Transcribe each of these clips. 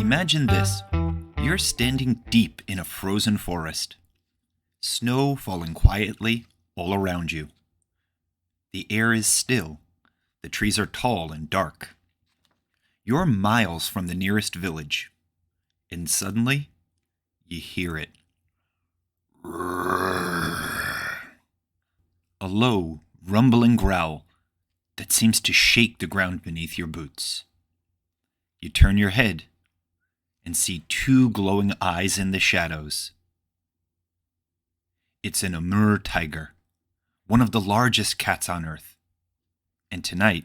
Imagine this. You're standing deep in a frozen forest. Snow falling quietly all around you. The air is still. The trees are tall and dark. You're miles from the nearest village. And suddenly, you hear it. A low, rumbling growl that seems to shake the ground beneath your boots. You turn your head and see two glowing eyes in the shadows. It's an Amur tiger, one of the largest cats on Earth. And tonight,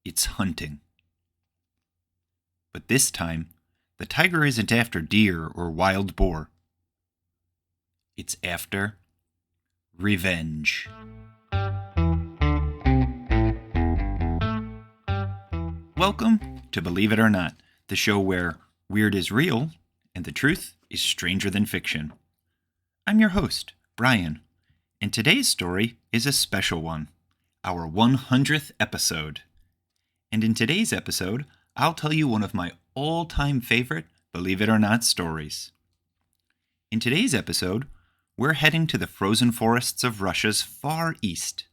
it's hunting. But this time, the tiger isn't after deer or wild boar. It's after revenge. Welcome to Believe It or Not, the show where weird is real and the truth is stranger than fiction. I'm your host, Bryan, and today's story is a special one, our 100th episode. And in today's episode, I'll tell you one of my all-time favorite Believe It or Not stories. In today's episode, we're heading to the frozen forests of Russia's far east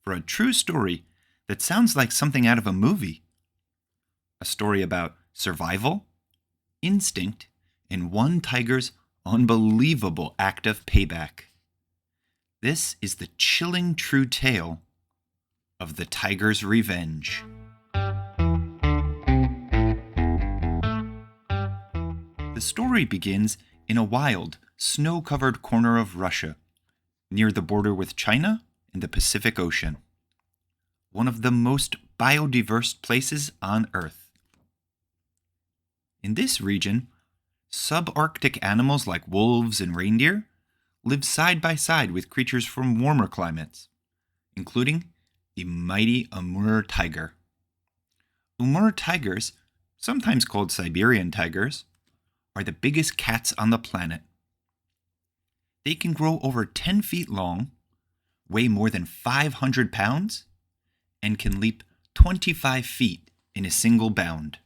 for a true story that sounds like something out of a movie. A story about survival, instinct, and one tiger's unbelievable act of payback. This is the chilling true tale of the tiger's revenge. The story begins in a wild, snow-covered corner of Russia, near the border with China and the Pacific Ocean. One of the most biodiverse places on Earth. In this region, subarctic animals like wolves and reindeer live side by side with creatures from warmer climates, including the mighty Amur tiger. Amur tigers, sometimes called Siberian tigers, are the biggest cats on the planet. They can grow over 10 feet long, weigh more than 500 pounds, and can leap 25 feet in a single bound.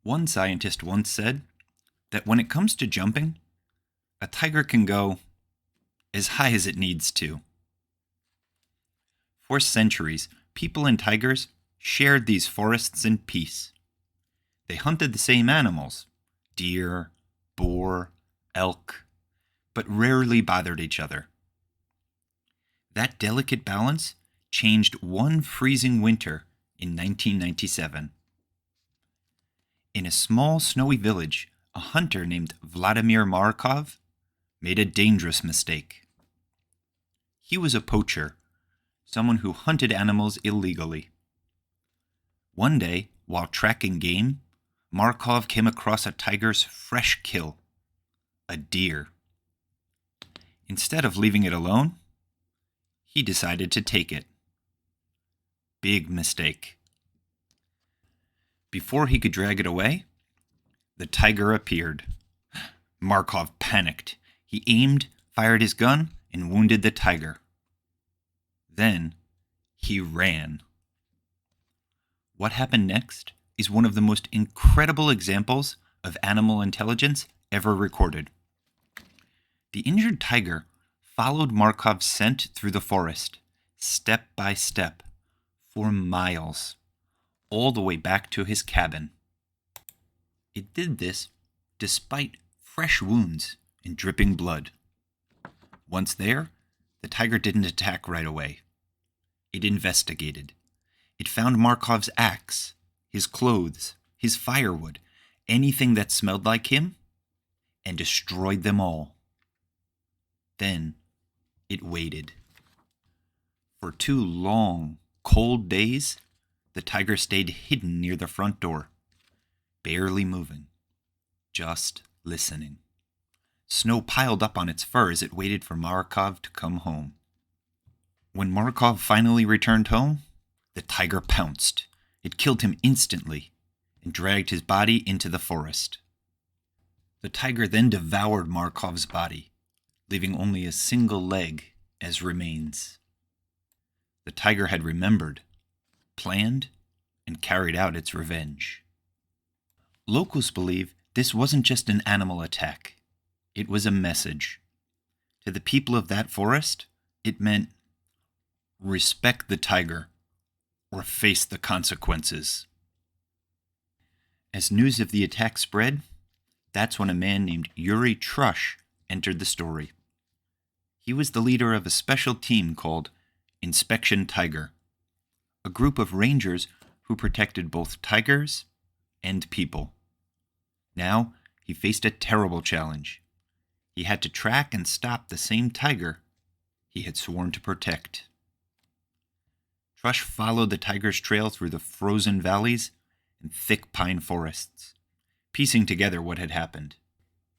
One scientist once said that when it comes to jumping, a tiger can go as high as it needs to. For centuries, people and tigers shared these forests in peace. They hunted the same animals, deer, boar, elk, but rarely bothered each other. That delicate balance changed one freezing winter in 1997. In a small snowy village, a hunter named Vladimir Markov made a dangerous mistake. He was a poacher, someone who hunted animals illegally. One day, while tracking game, Markov came across a tiger's fresh kill, a deer. Instead of leaving it alone, he decided to take it. Big mistake. Before he could drag it away, the tiger appeared. Markov panicked. He aimed, fired his gun, and wounded the tiger. Then, he ran. What happened next is one of the most incredible examples of animal intelligence ever recorded. The injured tiger followed Markov's scent through the forest, step by step, for miles, all the way back to his cabin. It did this despite fresh wounds and dripping blood. Once there, the tiger didn't attack right away. It investigated. It found Markov's axe, his clothes, his firewood, anything that smelled like him, and destroyed them all. Then it waited. For 2 long, cold days, the tiger stayed hidden near the front door, barely moving, just listening. Snow piled up on its fur as it waited for Markov to come home. When Markov finally returned home, the tiger pounced. It killed him instantly and dragged his body into the forest. The tiger then devoured Markov's body, leaving only a single leg as remains. The tiger had remembered, planned, and carried out its revenge. Locals believe this wasn't just an animal attack. It was a message. To the people of that forest, it meant respect the tiger or face the consequences. As news of the attack spread, that's when a man named Yuri Trush entered the story. He was the leader of a special team called Inspection Tiger, a group of rangers who protected both tigers and people. Now, he faced a terrible challenge. He had to track and stop the same tiger he had sworn to protect. Trush followed the tiger's trail through the frozen valleys and thick pine forests, piecing together what had happened.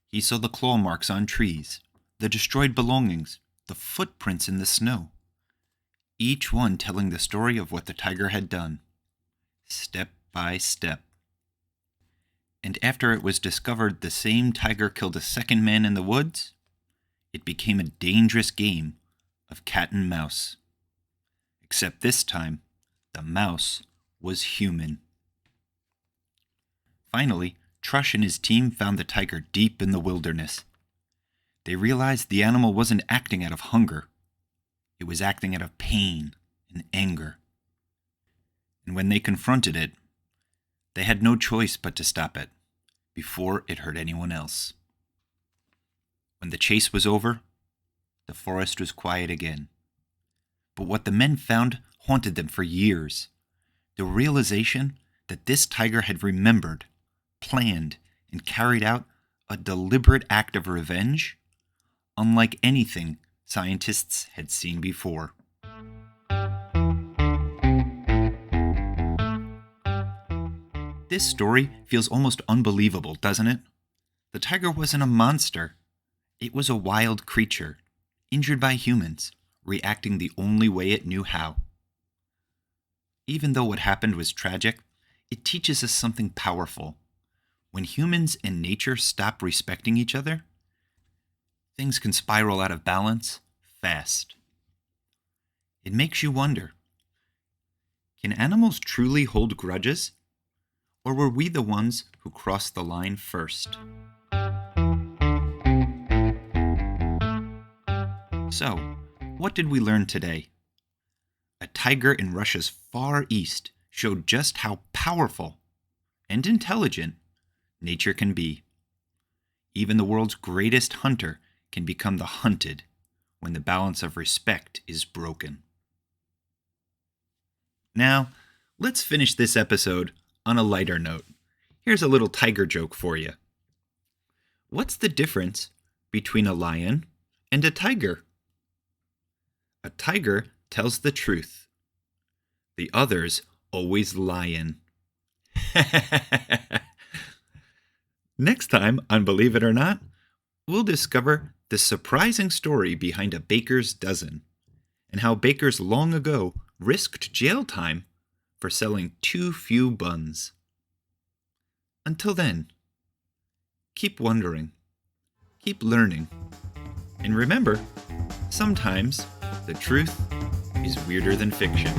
He saw the claw marks on trees, the destroyed belongings, the footprints in the snow, each one telling the story of what the tiger had done, step by step. And after it was discovered the same tiger killed a second man in the woods, it became a dangerous game of cat and mouse. Except this time, the mouse was human. Finally, Trush and his team found the tiger deep in the wilderness. They realized the animal wasn't acting out of hunger. It was acting out of pain and anger. And when they confronted it, they had no choice but to stop it before it hurt anyone else. When the chase was over, the forest was quiet again. But what the men found haunted them for years. The realization that this tiger had remembered, planned, and carried out a deliberate act of revenge, unlike anything scientists had seen before. This story feels almost unbelievable, doesn't it? The tiger wasn't a monster. It was a wild creature, injured by humans, reacting the only way it knew how. Even though what happened was tragic, it teaches us something powerful. When humans and nature stop respecting each other, things can spiral out of balance fast. It makes you wonder, can animals truly hold grudges? Or were we the ones who crossed the line first? So, what did we learn today? A tiger in Russia's far east showed just how powerful and intelligent nature can be. Even the world's greatest hunter can become the hunted when the balance of respect is broken. Now, let's finish this episode on a lighter note. Here's a little tiger joke for you. What's the difference between a lion and a tiger? A tiger tells the truth. The others always lyin'. Next time on Believe It or Not, we'll discover the surprising story behind a baker's dozen and how bakers long ago risked jail time for selling too few buns. Until then, keep wondering, keep learning, and remember, sometimes the truth is weirder than fiction.